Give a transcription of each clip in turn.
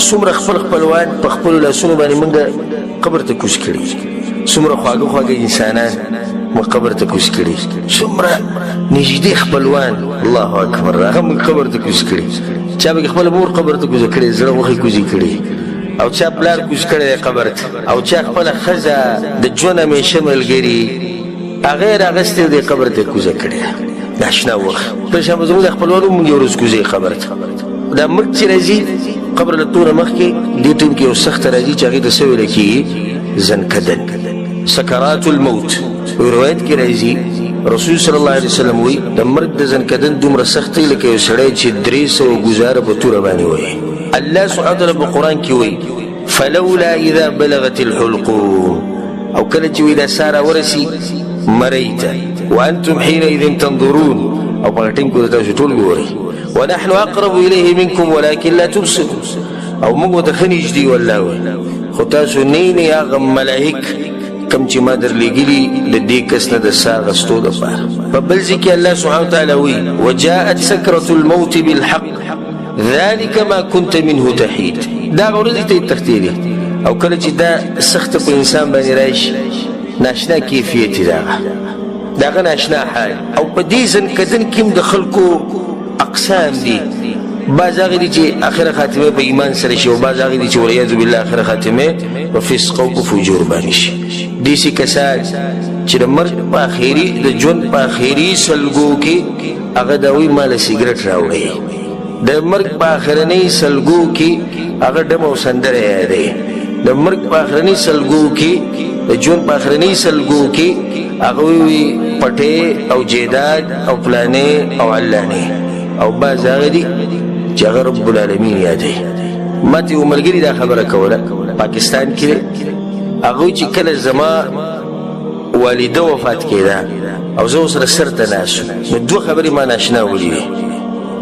څومره خپلوان په خپلو لاسونو باندې موږ قبر ته کوز کړي څومره خواږه انسانان موږ قبر ته کوز کړي څومره نږدې خپلوان الله اکبر هغه موږ قبر ته کوز کړي چا به خپل مور قبر ته کوز کړي زړه وخی کوزي کړي او چا پلار کوز کړي قبر ته او چا خپل ښځه د ژوند همیشه ملګري هغه راغستې د قبر ته کوزه کړي ناشنا وخت په شابه زموږ د خپلوانو موږ یو ورځ کوزي خبر ته دا مرګ چې راځي قبر له توره مخکې دې ټیم کې یو سخت راځي چې هغې ته څه ویل کېږي زنکدن سکرات الموت روایت کې راځي رسول صلی الله علیه وسلم وی د مرګ د زنکدن دومره سخت دی لکه یو سړی چې 300 ګزاره په توره باندې وایي الله سبحانه وتعالی په قرآن کې وایي فلولا اذا بلغت الحلقوم او کله چې وی دا ساره ورسي مرۍ ته وانتم حينئذ تنظرون او په ټیم کې تاسو ټول ګورئ ونحن اقرب اليه منكم ولكن لا تبصرون او موږ ته خنیج دی والله خو تاسو نه هغه ملائک کم چې ما درلېږلي د دې کس نه د ساه اخیستو دپاره په بل ځای کې الله سبحانه وتعالی وایي وجاءت سکرة الموت بالحق ذلك ما كنت منه تحید دا هغه ورځې ته یې تښتې دي او کله چې دا سخته په انسان باندې راشي ناشنا کیفیت یې د هغه ناشنا حال او په دې زنکدن کې هم د خلکو اقسام دي بعض هغه دي چې اخره خاتمه په ایمان سره شي او بعض هغه دي چې والعیاذ بالله اخره خاتمه په فسق او په فجور باندې شي داسې کسان چې د مرګ په اخري د ژوند په اخري سلګو کې هغه دا وایي ما له سګرټ راوړی د مرګ په اخرنۍ سلګو کې هغه ډم او سندره یادوي د مرګ په اخرنۍ سلګو کې د ژوند په اخرنۍ سلګو کې هغه وایي پټې او جیداد او فلانې او علانې او بعض هغه دي چې هغه رب العالمین یادوي ما ته یو ملګري دا خبره کوله پاکستان کې هغه چې کله زما والده وفات کېده او زه ورسره سر ته ناست نو دوه خبرې ما ناشنا ولیدې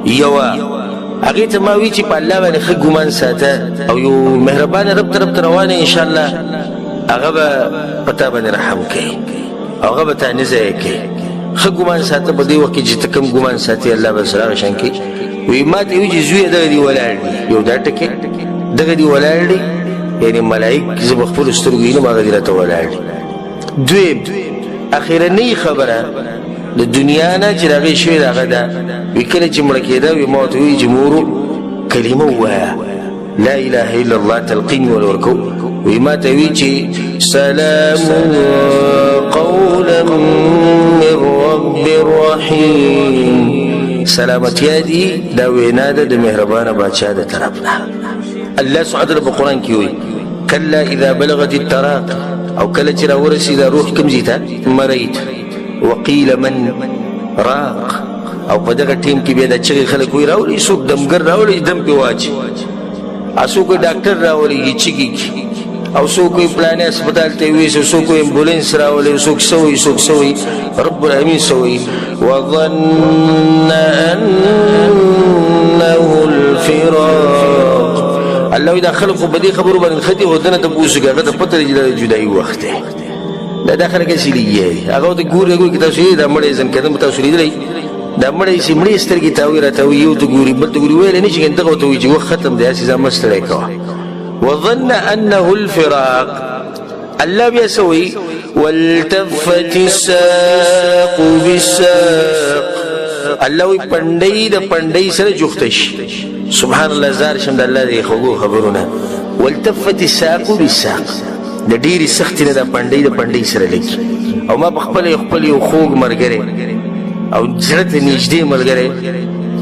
یوه هغې ته ما وی چې په الله باندې ښه ګمان ساته او یو مهربانه رب طرف ته روانه انشاءالله هغه به په تا باندې رحم کوي او هغه به تا نه ضایع کوي ښه ګمان ساته په دې وخت کې چې ته کوم ګمان ساتې الله به سره هغه شان کوي وی ما ته وی چې زویه دغه دي ولاړ دي یو دا ټکې دغه دي ولاړ دي یعنې ملایک زه به خپلو سترګو وینم هغه دي راته ولاړ دي دویم اخرنۍ خبره د دنیا نه چې د هغې شوې د هغه ده وی کله چې مړه کېده وی ما ورته وویل چې مورو کلمه ووایه لا اله الا الله تلقین مې وله ورکو وی ما ته وی چې سلام قولا من رب رحیم سلامتیا دی دا وینا ده د مهربانه بادشاه د طرف نه الله سبحانه وتعالی په قرآن کې وایي کله اذا بلغت التراق او کله چې راورسېده روح کوم ځای ته مرۍ ته وقیل من راق او په دغه ټیم کې بیا د چغې خلک وایي راولي څوک دمګر راولي دم پې واچي څوک ډاکټر راولي چیږي او څوک وایي پلانې هسپتال ته یې ویسو څوک وایي امبولینس راولي څوک څه وایي څوک څه وایي رب العالمین څه وایي وظن انه الفراق الله وایي دا خلک خو په دې خبرو باندې ښه دي خو ده نه تپوس وکړي هغه ته پته لري چې دا جدایي وخت دی دا خلک هسې لګیا دي هغه ورته ګوري که تاسو یې دا مړی زنکدن به تاسو لیدلی دا مړی چې مړې سترګې تاوي راته وایي یو ته ګوري بل ته ګوري ویلی نه چې کنه دغه ورته وایي چې وخت ختم دی هسې ځان مه ستړی کوه وظن انه الفراق الله بیا څه وایي والتفت الساق بالساق الله وایي پنډۍ د پنډۍ سره جوخته شي سبحان الله زار شم د الله د خوږو خبرونه والتفت الساق بالساق د ډېرې سختې نه دا پنډۍ د پنډۍ سره لګي او ما په خپل یو خوږ ملګری او زړه ته نږدې ملګری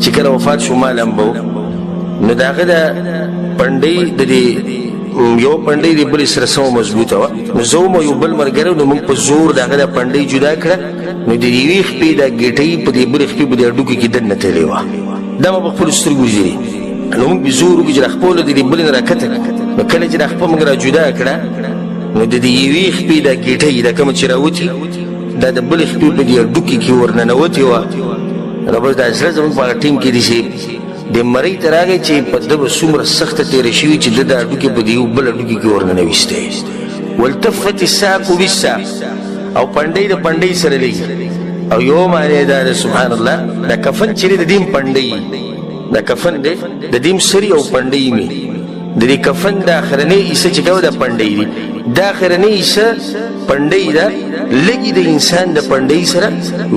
چې کله وفات شو ما لمبه نو د هغه د پنډۍ د دې یو پنډۍ د بلې سره سمه مضبوطه وه نو زه وم یو بل ملګری نو موږ په زور د هغه د پنډۍ جدا کړه نو د یوې خپې دا ګېټۍ په دې بلې خپې په دې هډوکي کې دننه تللې وه دا ما په خپلو سترګو لیدلې نو موږ په زور وکړو چې دا خپله د دې بلې نه راکته نو کله چې دا خپه موږ را جدا کړه نو د دې یوې خپې دا ګېټۍ دا کومه چې راوتې دا د بلې خپې په دې هډوکي کې ورننوتې وه نو بس دا زړه زموږ په هغه ټیم کې داسې د مرۍ ته راغی چې په ده به څومره سخته تېره شوي چې ده د هډوکې په دې یو بل هډوکي کې ورننویستی والتفت الساق بالساق او پنډۍ د پنډۍ سره لګي او یو معنی دا ده سبحان الله دا کفن چې دی د دې هم پنډۍ دا کفن دی د دې هم سري او پنډۍ مې د دې کفن د اخرنۍ حصه چې کوه دا پنډۍ دي دا اخرنۍ حصه پنډۍ ده لږي د انسان د پنډۍ سره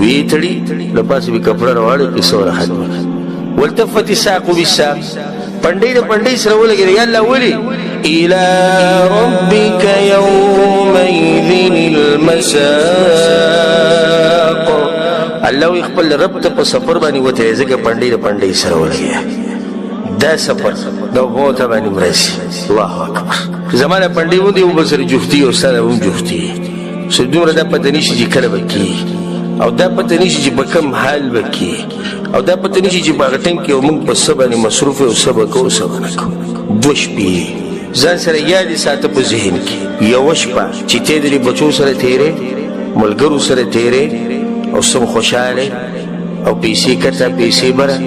ویې تړي له پاسه به کپړه راواړي قصه ورختمه والتفت الساق بالساق پنډۍ د پنډۍ سره ولګېده یا الله ولې إلى ربك يومئذ المساق الله خپل رب ته په سفر باندې وته ځکه پنډۍ د پنډۍ سره ولګېده دا سفر دا غوته باندې مرسي الله اکبر زمانه پنډۍ ودی او بسر جفتی او سره هم جفتی سو دومره دا پته نشي چې کله بکی او دا پته نشي چې بکم حال بکی او دا پته نشي چې باغ ټیم کې موږ په سبا باندې مصروف او سبا کو سبا نه کو دوش پی ځان سره یاد ساته په ذهن کې یو شپه چې ته د بچو سره تیرې ملګرو سره تیرې او سم خوشاله او پیسې کته پیسې بره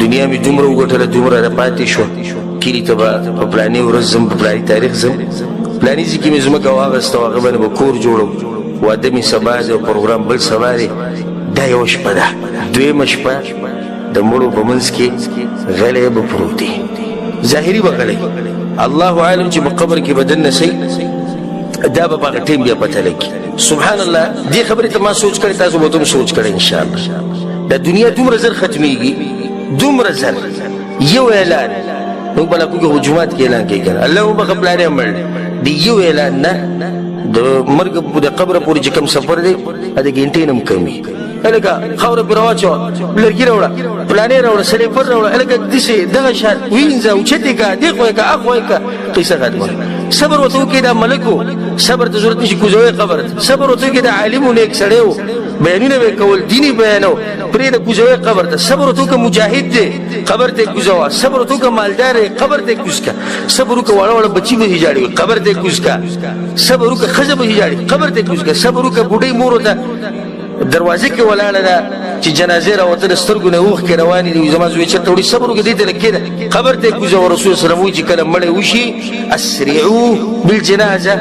دنیا می دومره وګټله دومره را پاتې شو کلی ته به په پلانې ورځ ځم په پلانې تاریخ ځم پلانې ځای کې مې ځمکه واخېسته هغه باندې به کور جوړم واده مې سبا دی او پروګرام بل سبا دی دا یوه شپه ده دویمه شپه د مړو په منځ کې غلی به پروت دی ظاهري به غلی الله عالم چې په قبر کې به دننه سي دا به په هغه ټیم بیا پته لګي سبحان الله دې خبرې ته ما سوچ کړی تاسو به هم سوچ کړئ انشاءالله دا دنیا دومره زر ختمیږي دومره زر یو اعلان موږ بله کوږه هجومات کې اعلان کوي کنه الله وبخښه پلانې مړ د یو اعلان نه د مرګ د قبره پورې چې کوم سفر دی د ګنټې نه هم کم وي هلکه خاوره پرې راواچوه لرګي راوړه پلانې راوړه سلیپر راوړه هلکه داسې دغه شان وینځه اوچتې که دې خوا یې که اخوا یې که قصه ختمه صبر ورته وکړې دا ملک و صبر ته ضرورت نشي کوزوی قبر ته صبر ورته وکړې دا عالم و نیک سړی و بیانونه به یې کول دیني بیانو پرېږده کوزوی قبر ته صبر ورته وکړه مجاهد دی قبر ته یې کوزوه صبر ورته وکړه مالدار دی قبر ته یې کوز که صبر وکړه واړه واړه بچي به یې جاړي قبر ته یې کوز که صبر وکړه ښځه به یې جاړي قبر ته یې کوز که صبر وکړه بوډۍ مور ورته دروازې کې ولاړه ده چې جنازې راوته د سترګو نه اوښکې روانې دي زما زوی چېرته وړي صبر وکړه دې ته کېده قبر ته یې کوزوه رسول سلم وایي چې کله مړی وشي اسرعو بالجنازه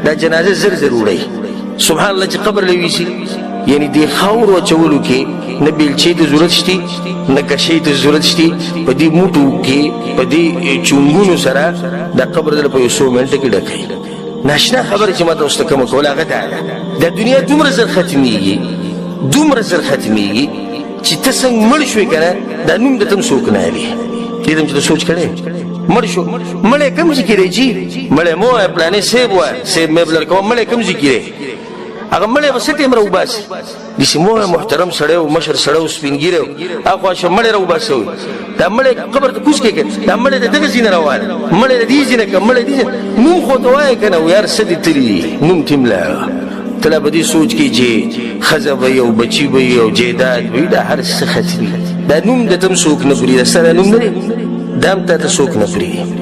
دا جنازه زر زر وړئ سبحان الله چې قبر له ویسي یعنی دې خاورو اچولو کې نه بیلچې ته ضرورت شتي نه کشۍ ته ضرورت شتي په دې موټو کې په دې چونګونو سره دا قبر دله په یو څو منټه کې ډکوي ناشنا خبره چې ما ته اوس ته کومه کوله هغه دا ده دا دنیا دومره زر ختمیږي دومره زر ختمیږي چې ته څنګه مړ شوې که نه دا نوم د ته هم څوک نه اخلي دې ته هم چې ته سوچ کړی مړ شو مړی کوم ځای کې دی جي مړی مه وایه پلانې صیب وایه صیب مې بلر کوه مړی کوم ځای کې دی هغه مړی به څه ټایم راوباسي داسې مه وایه محترم سړی و مشر سړی و سپین ږیری و هاخوا شه مړی راوباسه وي دا مړی قبر ته کوز کړې که دا مړی د دغه ځای نه روان مړی د دې ځای نه که مړی دې نوم خو ته وایه که نه یار څه دې تلي نوم تملا تلا به دې سوچ کې چې ښځه به یو بچي به او جیداد به دا هر څه ختمي دا نوم د ته هم څوک نه پرېږده ستا دا نوم نه دی دا هم تا ته څوک نه پرېږدي